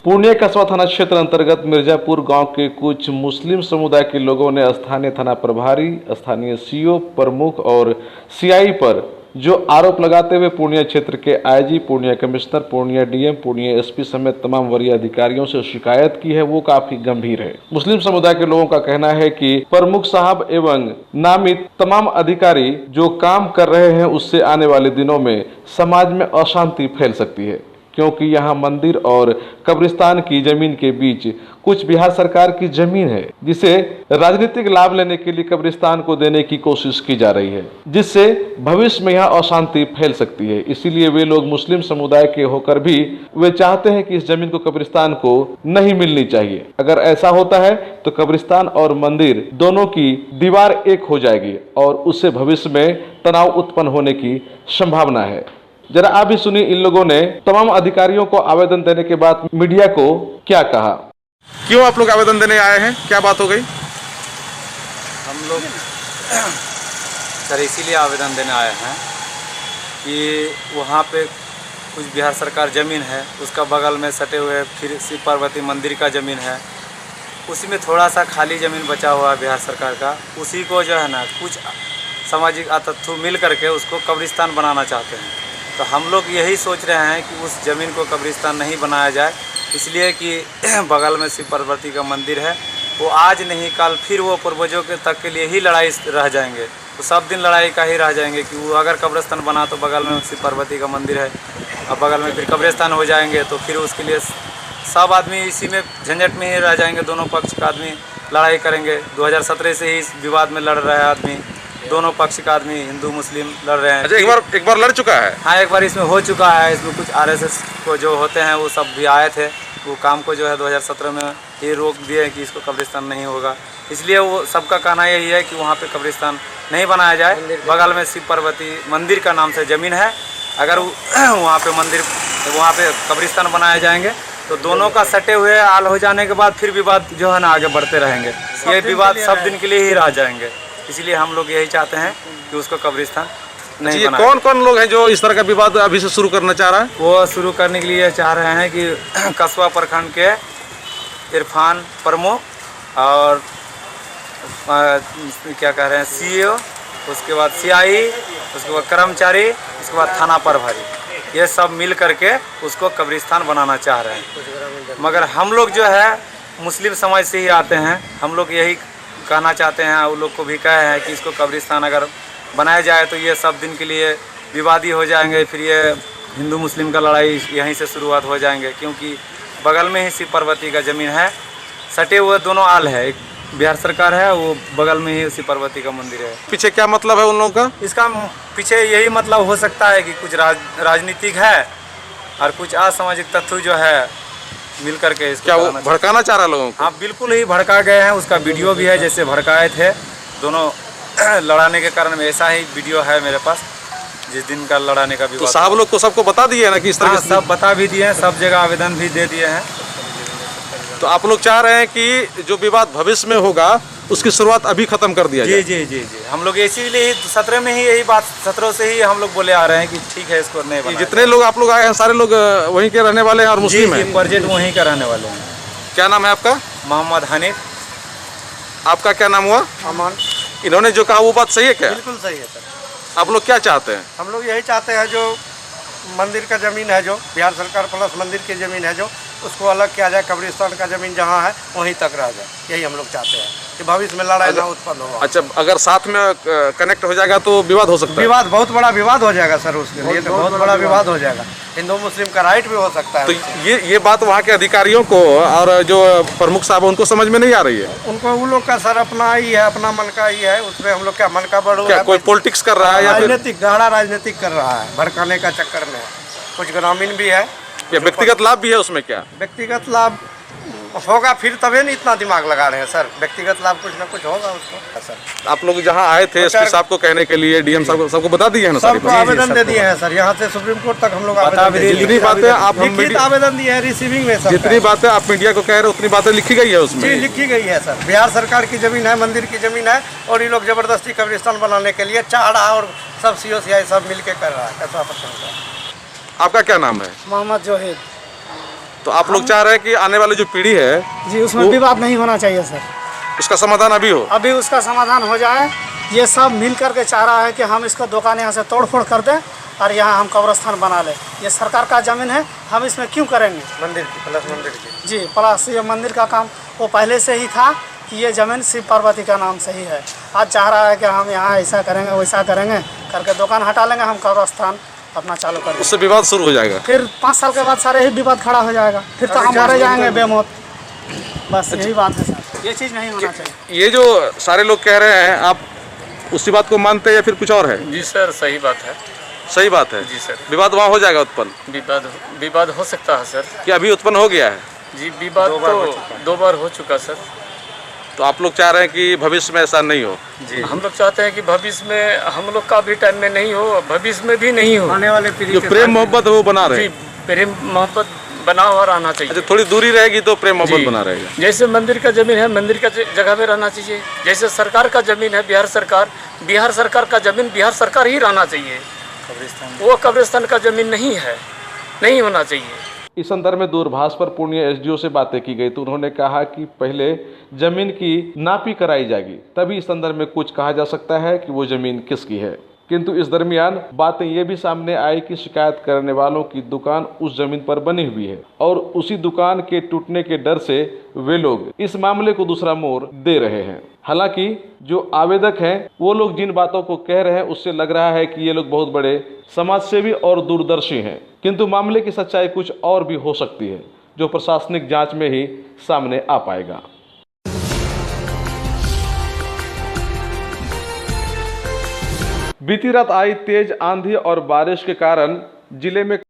पूर्णिया कस्बा थाना क्षेत्र अंतर्गत मिर्जापुर गांव के कुछ मुस्लिम समुदाय के लोगों ने स्थानीय थाना प्रभारी, स्थानीय सीओ प्रमुख और सीआई पर जो आरोप लगाते हुए पूर्णिया क्षेत्र के IG, Purnia commissioner, Purnia DM, Purnia SP समेत तमाम वरीय अधिकारियों से शिकायत की है, वो काफी गंभीर है। मुस्लिम समुदाय के लोगों का कहना है कि प्रमुख साहब एवं नामित तमाम अधिकारी जो काम कर रहे हैं, उससे आने वाले दिनों में समाज में अशांति फैल सकती है, क्योंकि यहाँ मंदिर और कब्रिस्तान की जमीन के बीच कुछ बिहार सरकार की जमीन है, जिसे राजनीतिक लाभ लेने के लिए कब्रिस्तान को देने की कोशिश की जा रही है, जिससे भविष्य में यहाँ अशांति फैल सकती है। इसीलिए वे लोग मुस्लिम समुदाय के होकर भी वे चाहते हैं कि इस जमीन को कब्रिस्तान को नहीं मिलनी चाहिए। अगर ऐसा होता है तो कब्रिस्तान और मंदिर दोनों की दीवार एक हो जाएगी और उससे भविष्य में तनाव उत्पन्न होने की संभावना है। जरा आप भी सुनिए इन लोगों ने तमाम अधिकारियों को आवेदन देने के बाद मीडिया को क्या कहा। क्यों आप लोग आवेदन देने आए हैं, क्या बात हो गई? हम लोग सर इसीलिए आवेदन देने आए हैं कि वहाँ पे कुछ बिहार सरकार ज़मीन है, उसका बगल में सटे हुए फिर शिव पार्वती मंदिर का ज़मीन है, उसी में थोड़ा सा खाली ज़मीन बचा हुआ है बिहार सरकार का। उसी को जो है ना कुछ सामाजिक तत्व मिल करके उसको कब्रिस्तान बनाना चाहते हैं। तो हम लोग यही सोच रहे हैं कि उस ज़मीन को कब्रिस्तान नहीं बनाया जाए, इसलिए कि बगल में शिव पार्वती का मंदिर है, वो आज नहीं कल फिर वो पूर्वजों के तक के लिए ही लड़ाई रह जाएंगे, तो सब दिन लड़ाई का ही रह जाएंगे कि वो अगर कब्रिस्तान बना तो बगल में शिव पार्वती का मंदिर है और बगल में फिर कब्रिस्तान हो जाएंगे, तो फिर उसके लिए सब आदमी इसी में झंझट में ही रह जाएंगे। दोनों पक्ष का आदमी लड़ाई करेंगे। 2017 से ही इस विवाद में लड़ रहा है आदमी, दोनों पक्ष का आदमी हिंदू मुस्लिम लड़ रहे हैं। अच्छा, एक बार लड़ चुका है? हाँ, एक बार इसमें हो चुका है। इसमें कुछ आरएसएस को जो होते हैं वो सब भी आए थे, वो काम को जो है 2017 में ही रोक दिए कि इसको कब्रिस्तान नहीं होगा। इसलिए वो सबका कहना यही है कि वहाँ पे कब्रिस्तान नहीं बनाया जाए। बगल में शिव पार्वती मंदिर का नाम से ज़मीन है, अगर वहाँ पे मंदिर वहाँ पे कब्रिस्तान बनाए जाएंगे तो दोनों का सटे हुए हाल हो जाने के बाद फिर विवाद जो है ना आगे बढ़ते रहेंगे। ये विवाद सब दिन के लिए ही रह जाएंगे। इसलिए हम लोग यही चाहते हैं कि उसको कब्रिस्तान नहीं बनाए। कौन कौन लोग हैं जो इस तरह का विवाद अभी से शुरू करना चाह रहा है? वो शुरू करने के लिए चाह रहे हैं कि कस्बा प्रखंड के इरफान प्रमुख और क्या कह रहे हैं सीईओ, उसके बाद सीआई, उसके बाद कर्मचारी, उसके बाद थाना प्रभारी, ये सब मिल करके उसको कब्रिस्तान बनाना चाह रहे हैं। मगर हम लोग जो है मुस्लिम समाज से ही आते हैं, हम लोग यही कहना चाहते हैं, उन लोग को भी कहे हैं कि इसको कब्रिस्तान अगर बनाया जाए तो ये सब दिन के लिए विवादी हो जाएंगे, फिर ये हिंदू मुस्लिम का लड़ाई यहीं से शुरुआत हो जाएंगे, क्योंकि बगल में ही शिव पार्वती का ज़मीन है, सटे हुए दोनों आल है, एक बिहार सरकार है, वो बगल में ही शिव पार्वती का मंदिर है। पीछे क्या मतलब है उन लोगों का? इसका पीछे यही मतलब हो सकता है कि कुछ राजनीतिक है और कुछ असामाजिक तत्व जो है मिल करके इसको क्या वो भड़काना चाह रहा है लोगों को? हाँ, बिल्कुल ही भड़का गए हैं। उसका वीडियो भी है, जैसे भड़काए थे दोनों लड़ाने के कारण में, ऐसा ही वीडियो है मेरे पास जिस दिन का लड़ाने का विवाद। तो साहब लोग को सबको बता दिए ना कि इस तरह सब बता भी दिए हैं, सब जगह आवेदन भी दे दिए हैं। तो आप लोग चाह रहे हैं कि जो विवाद भविष्य में होगा उसकी शुरुआत अभी खत्म कर दिया जाए? जी जी जी जी, हम लोग इसीलिए ही 17 में ही यही बात 17 से ही हम लोग बोले आ रहे हैं कि ठीक है इसको नहीं बनाया। जितने लोग आप लोग आए हैं सारे लोग वहीं के रहने वाले हैं और मुस्लिम हैं? प्रोजेक्ट वहीं का रहने वाले हैं। क्या नाम है आपका? मोहम्मद हनीफ। आपका क्या नाम हुआ? अमान। इन्होंने जो कहा वो बात सही है क्या? बिल्कुल सही है सर। आप लोग क्या चाहते हैं? हम लोग यही चाहते हैं जो मंदिर का ज़मीन है, जो बिहार सरकार प्लस मंदिर की ज़मीन है, जो उसको अलग किया जाए, कब्रिस्तान का ज़मीन जहाँ है वहीं तक रह जाए। यही हम लोग चाहते हैं कि भविष्य में लड़ाई ना उत्पन्न हो। अच्छा, अगर साथ में कनेक्ट हो जाएगा तो विवाद हो सकता है? विवाद, बहुत बड़ा विवाद हो जाएगा सर, उसके लिए तो बहुत बड़ा विवाद हो जाएगा। हिंदू मुस्लिम का राइट भी हो सकता है। तो ये बात वहाँ के अधिकारियों को और जो प्रमुख साहब उनको समझ में नहीं आ रही है? उनको उन लोग का सर अपना ही है, अपना मन का ही है, उसमें हम लोग क्या मन का बढ़ो है। कोई पॉलिटिक्स कर रहा है या राजनीतिक, गहरा राजनीतिक कर रहा है, भड़काने का चक्कर में। कुछ ग्रामीण भी है या व्यक्तिगत लाभ भी है उसमें? क्या व्यक्तिगत लाभ होगा फिर तभी नहीं इतना दिमाग लगा रहे हैं सर। व्यक्तिगत लाभ कुछ ना कुछ होगा उसको सर। आप लोग जहाँ आए थे एसपी साहब को कहने के लिए, डीएम साहब को, सबको बता दिए हैं ना? सबको आवेदन दे दिए हैं सर, यहाँ से सुप्रीम कोर्ट तक हम लोग जितनी बातें आप लिखित आवेदन दिए हैं, रिसीविंग में सर। जितनी बातें आप मीडिया को कह रहे हो उतनी बातें लिखी गई है उसमें? जी, लिखी गई है सर। बिहार सरकार की जमीन है, मंदिर की जमीन है, और ये लोग जबरदस्ती कब्रिस्तान बनाने के लिए चाह रहा है, और सब सीओ सीआई सब मिल के कर रहा है। कैसा प्रसंग है? आपका क्या नाम है? मोहम्मद जोहिद। तो आप लोग चाह रहे हैं कि आने वाली जो पीढ़ी है जी उसमें विवाद नहीं होना चाहिए सर। उसका समाधान अभी हो। अभी उसका समाधान हो जाए। ये सब मिल करके चाह रहा है कि हम इसका दुकान यहाँ से तोड़ फोड़ कर दें और यहाँ हम कब्रस्तान बना लें। ये सरकार का ज़मीन है, हम इसमें क्यों करेंगे? मंदिर की प्लस मंदिर की जी प्लस ये मंदिर का काम वो पहले से ही था कि ये ज़मीन शिव पार्वती का नाम से ही है। आज चाह रहा है कि हम यहाँ ऐसा करेंगे वैसा करेंगे करके दुकान हटा लेंगे, हम कब्रस्तान अपना चालू कर देंगे। उससे विवाद शुरू हो जाएगा। फिर 5 साल के बाद सारे ही विवाद खड़ा हो जाएगा, फिर तो हम मारे जाएंगे बेमौत। बस यही बात है सर, ये चीज़ नहीं होना चाहिए। ये जो सारे लोग कह रहे हैं, आप उसी बात को मानते हैं या फिर कुछ और है? जी सर सही बात है। सही बात है जी सर। विवाद वहाँ हो जाएगा उत्पन्न? विवाद हो सकता है सर। क्या अभी उत्पन्न हो गया है? जी विवाद तो 2 बार हो चुका सर। तो आप लोग चाह रहे हैं कि भविष्य में ऐसा नहीं हो? जी हम लोग चाहते हैं कि भविष्य में हम लोग का भी टाइम में नहीं हो, भविष्य में भी नहीं हो। आने वाले पीढ़ी जो प्रेम मोहब्बत है वो बना रहे। जी प्रेम मोहब्बत बना हुआ रहना चाहिए। अच्छा थोड़ी दूरी रहेगी तो प्रेम मोहब्बत जी। बना रहेगा। जैसे मंदिर का जमीन है, मंदिर का जगह में रहना चाहिए। जैसे सरकार का जमीन है, बिहार सरकार का जमीन बिहार सरकार ही रहना चाहिए। वो कब्रिस्तान का जमीन नहीं है, नहीं होना चाहिए। इस संदर्भ में दूरभाष पर पूर्णिया एसडीओ से बातें की गई तो उन्होंने कहा कि पहले जमीन की नापी कराई जाएगी, तभी इस संदर्भ में कुछ कहा जा सकता है कि वो जमीन किसकी है। किंतु इस दरमियान बातें ये भी सामने आई कि शिकायत करने वालों की दुकान उस जमीन पर बनी हुई है और उसी दुकान के टूटने के डर से वे लोग इस मामले को दूसरा मोड़ दे रहे हैं। हालांकि जो आवेदक हैं वो लोग जिन बातों को कह रहे हैं उससे लग रहा है कि ये लोग बहुत बड़े समाजसेवी और दूरदर्शी हैं, किंतु मामले की सच्चाई कुछ और भी हो सकती है जो प्रशासनिक जांच में ही सामने आ पाएगा। बीती रात आई तेज आंधी और बारिश के कारण जिले में